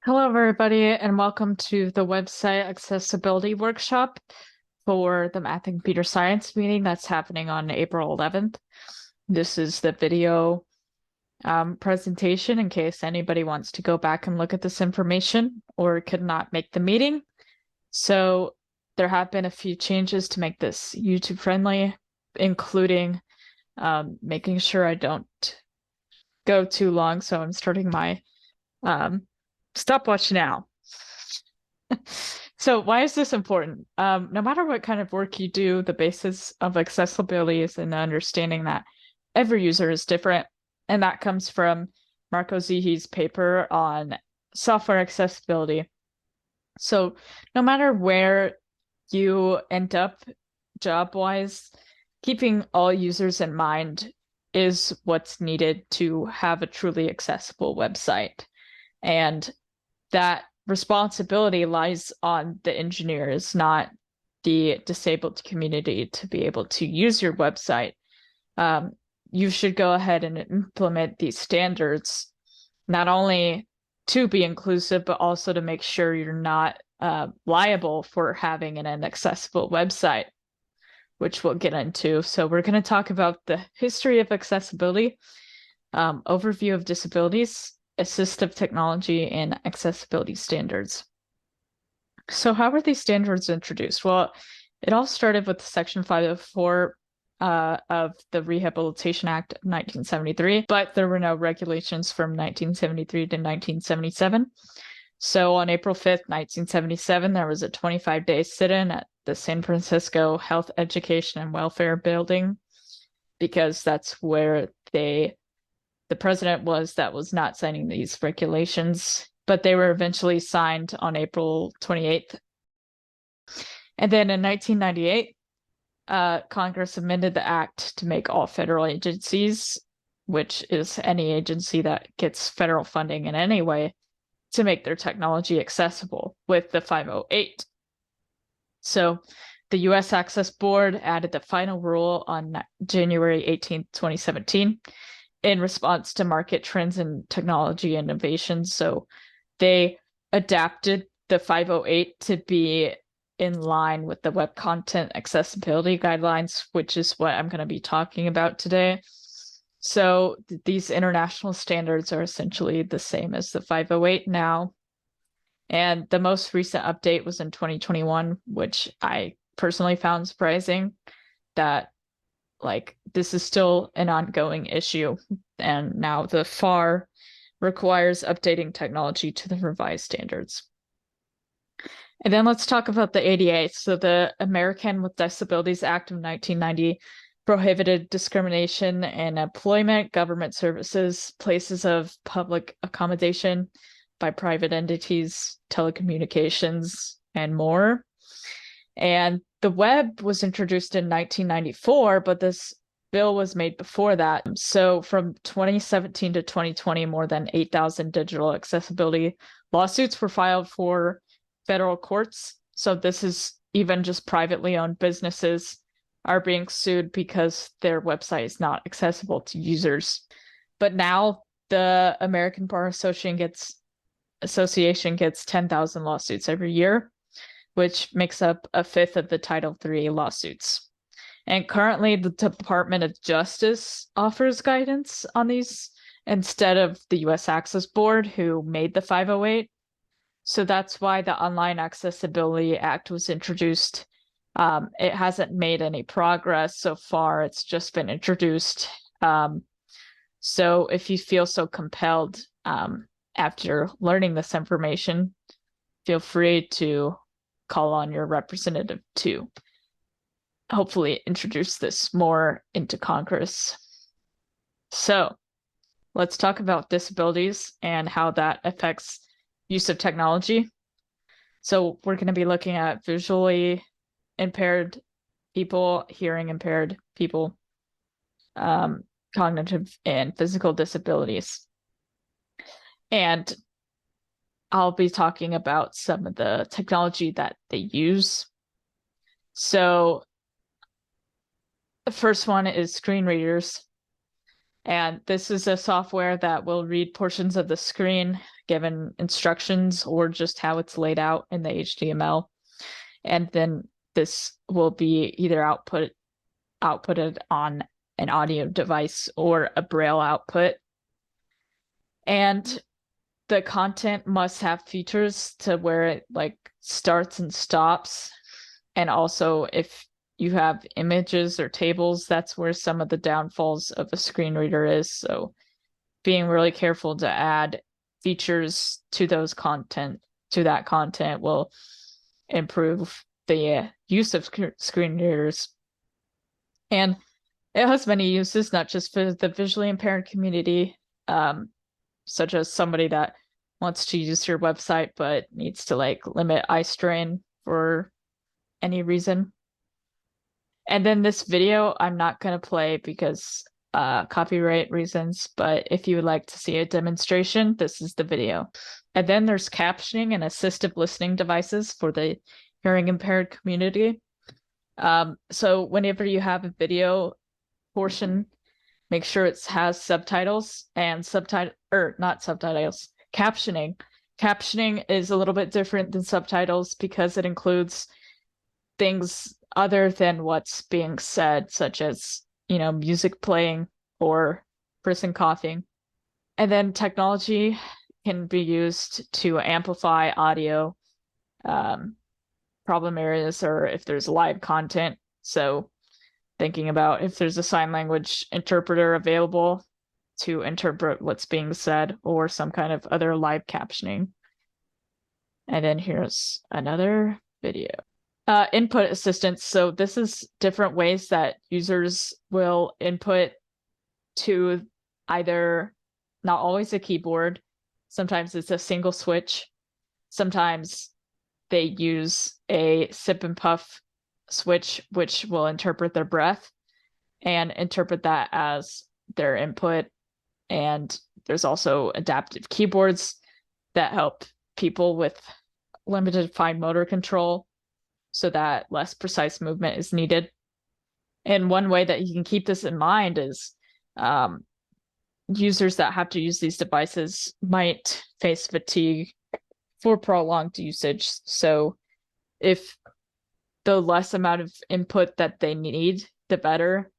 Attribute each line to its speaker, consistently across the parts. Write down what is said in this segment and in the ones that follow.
Speaker 1: Hello, everybody, and welcome to the website accessibility workshop for the Math and Computer Science meeting that's happening on April 11th. This is the video presentation in case anybody wants to go back and look at this information or could not make the meeting. So there have been a few changes to make this YouTube friendly, including making sure I don't go too long. So I'm starting my stopwatch now. So why is this important? No matter what kind of work you do, the basis of accessibility is in understanding that every user is different. And that comes from Marco Zihi's paper on software accessibility. So no matter where you end up job-wise, keeping all users in mind is what's needed to have a truly accessible website. And that responsibility lies on the engineers, not the disabled community, to be able to use your website. You should go ahead and implement these standards, not only to be inclusive, but also to make sure you're not liable for having an inaccessible website, which we'll get into. So we're going to talk about the history of accessibility, overview of disabilities, assistive technology, and accessibility standards. So how were these standards introduced? Well, it all started with Section 504 of the Rehabilitation Act of 1973, but there were no regulations from 1973 to 1977. So on April 5th, 1977, there was a 25-day sit-in at the San Francisco Health, Education, and Welfare Building, because that's where the president was not signing these regulations, but they were eventually signed on April 28th. And then in 1998, Congress amended the act to make all federal agencies, which is any agency that gets federal funding in any way, to make their technology accessible with the 508. So the U.S. Access Board added the final rule on January 18th, 2017, in response to market trends and technology innovations. So they adapted the 508 to be in line with the Web Content Accessibility Guidelines, which is what I'm going to be talking about today. So these international standards are essentially the same as the 508 now. And the most recent update was in 2021, which I personally found surprising that this is still an ongoing issue. And now the FAR requires updating technology to the revised standards. And then let's talk about the ADA. So the American with Disabilities Act of 1990 prohibited discrimination in employment, government services, places of public accommodation by private entities, telecommunications, and more. And the web was introduced in 1994, but this bill was made before that. So from 2017 to 2020, more than 8,000 digital accessibility lawsuits were filed for federal courts. So this is even just privately owned businesses are being sued because their website is not accessible to users. But now the American Bar Association gets 10,000 lawsuits every year, which makes up a fifth of the Title III lawsuits. And currently, the Department of Justice offers guidance on these instead of the U.S. Access Board, who made the 508. So that's why the Online Accessibility Act was introduced. It hasn't made any progress so far. It's just been introduced. So if you feel so compelled after learning this information, feel free to call on your representative to hopefully introduce this more into Congress. So let's talk about disabilities and how that affects use of technology. So we're going to be looking at visually impaired people, hearing impaired people, cognitive and physical disabilities. And I'll be talking about some of the technology that they use. So the first one is screen readers. And this is a software that will read portions of the screen given instructions or just how it's laid out in the HTML. And then this will be either outputted on an audio device or a Braille output. And the content must have features to where it like starts and stops. And also if you have images or tables, that's where some of the downfalls of a screen reader is. So being really careful to add features to that content will improve the use of screen readers. And it has many uses, not just for the visually impaired community, such as somebody that wants to use your website but needs to like limit eye strain for any reason. And then this video I'm not going to play because copyright reasons, but if you would like to see a demonstration, this is the video. And then there's captioning and assistive listening devices for the hearing impaired community. So whenever you have a video portion, make sure it has subtitles and not subtitles, captioning. Captioning is a little bit different than subtitles because it includes things other than what's being said, such as, music playing or person coughing. And then technology can be used to amplify audio problem areas or if there's live content. So thinking about if there's a sign language interpreter available to interpret what's being said or some kind of other live captioning. And then here's another video. Input assistance. So this is different ways that users will input to either, not always a keyboard, sometimes it's a single switch, sometimes they use a sip and puff switch, which will interpret their breath and interpret that as their input. And there's also adaptive keyboards that help people with limited fine motor control so that less precise movement is needed. And one way that you can keep this in mind is users that have to use these devices might face fatigue for prolonged usage. So if the less amount of input that they need, the better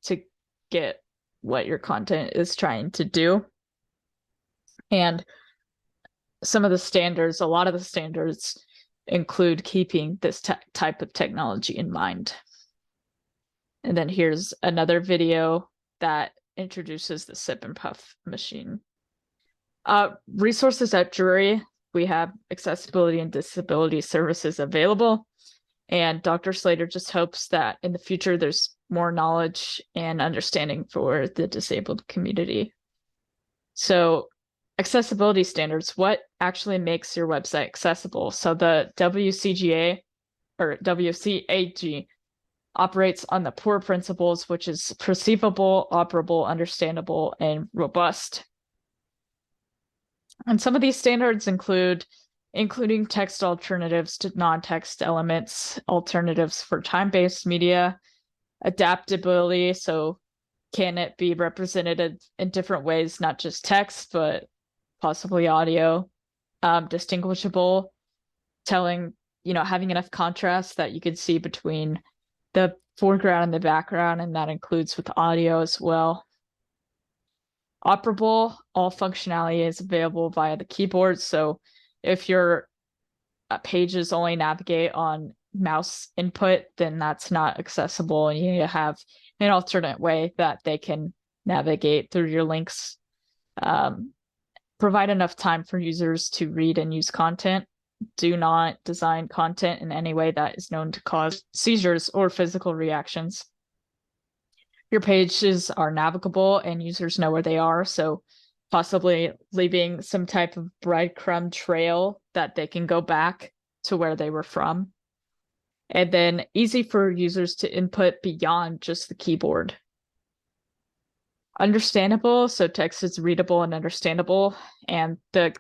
Speaker 1: to get what your content is trying to do. And a lot of the standards include keeping this type of technology in mind. And then here's another video that introduces the sip and puff machine. Resources at Drury, we have accessibility and disability services available. And Dr. Slater just hopes that in the future there's more knowledge and understanding for the disabled community. So accessibility standards, what actually makes your website accessible? So the WCAG operates on the POUR principles, which is perceivable, operable, understandable, and robust. And some of these standards including text alternatives to non-text elements, alternatives for time-based media, adaptability, so can it be represented in different ways, not just text, but possibly audio, distinguishable, having enough contrast that you could see between the foreground and the background, and that includes with audio as well. Operable, all functionality is available via the keyboard. So if your pages only navigate on mouse input, then that's not accessible, and you need to have an alternate way that they can navigate through your links. Provide enough time for users to read and use content. Do not design content in any way that is known to cause seizures or physical reactions. Your pages are navigable and users know where they are, so possibly leaving some type of breadcrumb trail that they can go back to where they were from. And then easy for users to input beyond just the keyboard. Understandable, so text is readable and understandable, and the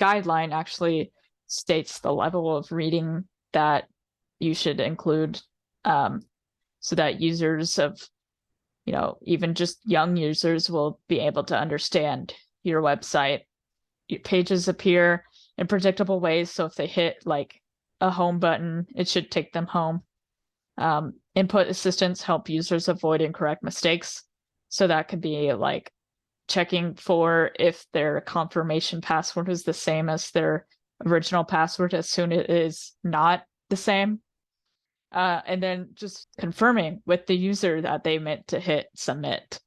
Speaker 1: guideline actually states the level of reading that you should include, so that users of even just young users will be able to understand your website. Your pages appear in predictable ways. So if they hit like a home button, it should take them home. Input assistants help users avoid incorrect mistakes. So that could be like checking for if their confirmation password is the same as their original password as soon as it is not the same. And then just confirming with the user that they meant to hit submit.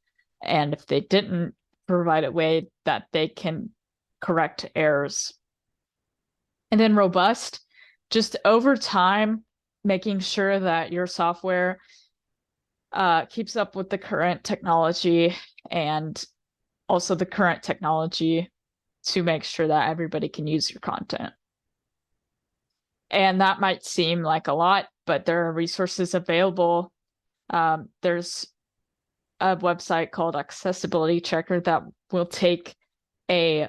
Speaker 1: And if they didn't, provide a way that they can correct errors. And then robust, just over time, making sure that your software keeps up with the current technology and also the current technology to make sure that everybody can use your content. And that might seem like a lot, but there are resources available. There's a website called Accessibility Checker that will take a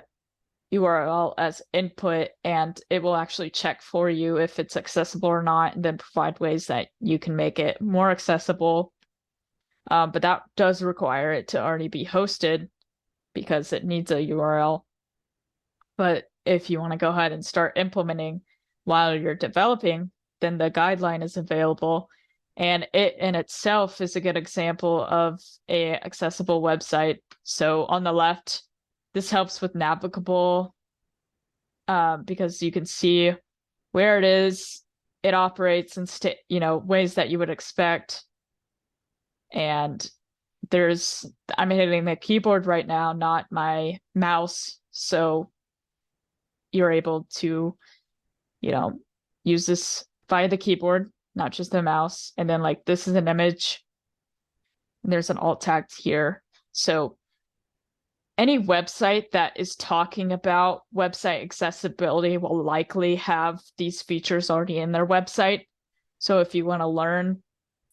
Speaker 1: URL as input, and it will actually check for you if it's accessible or not, and then provide ways that you can make it more accessible. But that does require it to already be hosted because it needs a URL. But if you want to go ahead and start implementing while you're developing, then the guideline is available. And it in itself is a good example of a accessible website. So on the left, this helps with navigable because you can see where it is, it operates in ways that you would expect. And I'm hitting the keyboard right now, not my mouse. So you're able to, use this via the keyboard, not just the mouse. And then like this is an image and there's an alt tag here. So any website that is talking about website accessibility will likely have these features already in their website. So if you want to learn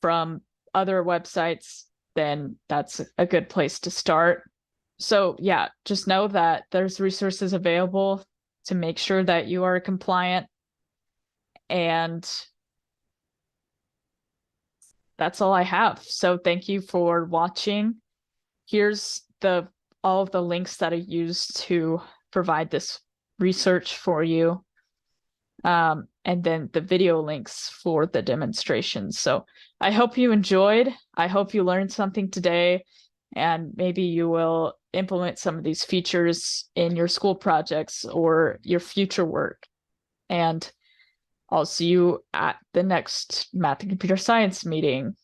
Speaker 1: from other websites, then that's a good place to start. So yeah, just know that there's resources available to make sure that you are compliant. And that's all I have. So thank you for watching. Here's all of the links that I used to provide this research for you. And then the video links for the demonstrations. So I hope you enjoyed. I hope you learned something today, and maybe you will implement some of these features in your school projects or your future work. And I'll see you at the next Math and Computer Science meeting.